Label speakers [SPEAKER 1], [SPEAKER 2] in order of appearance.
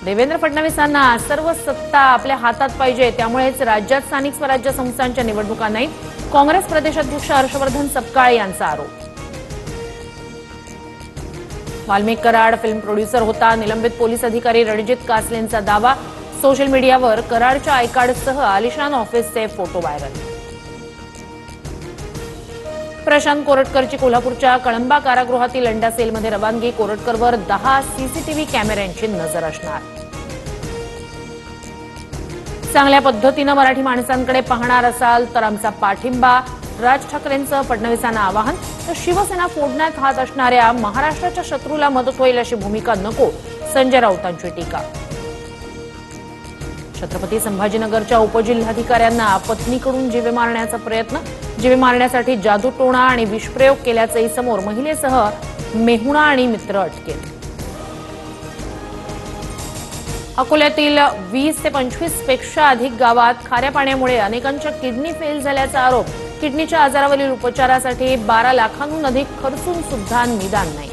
[SPEAKER 1] देवेंद्र फडणवीसांना सर्व सत्ता आपल्या हातात पाहिजे, त्यामुळेच राज्यात स्थानिक स्वराज्य संस्थांच्या निवडणुका नाहीत, काँग्रेस प्रदेशाध्यक्ष हर्षवर्धन सपकाळ यांचा आरोप। वाल्मिक कराड फिल्म प्रोड्युसर होता, निलंबित पोलीस अधिकारी रणजित कासलेंचा दावा। सोशल मीडियावर कराडच्या आयकार्डसह आलिशान ऑफिसचे फोटो व्हायरल। प्रशांत कोरटकरची कोल्हापूरच्या कळंबा कारागृहातील अंडा सेलमध्ये रवानगी। कोरटकरवर 10 सीसीटीव्ही कॅमेऱ्यांची नजर असणार। चांगल्या पद्धतीने मराठी माणसांकडे पाहणार असाल तर आमचा पाठिंबा। राज ठाकरेंचं फडणवीसांना आवाहन। तर शिवसेना फोडण्यात हात असणाऱ्या महाराष्ट्राच्या शत्रूला मदत होईल अशी भूमिका नको, संजय राऊतांची टीका। छत्रपती संभाजीनगरच्या उपजिल्हाधिकाऱ्यांना पत्नीकडून जीवे मारण्याचा प्रयत्न। जीवे मारण्यासाठी जादूटोणा आणि विषप्रयोग केल्याचंही समोर। महिलेसह मेहुणा आणि मित्र अटकेत। अकोल्यातील 20 ते 25 पेक्षा अधिक गावात खाऱ्या पाण्यामुळे अनेकांच्या किडनी फेल झाल्याचा आरोप। किडनीच्या आजारावरील उपचारासाठी 12 लाखांहून अधिक खर्चून सुद्धा निदान नाही।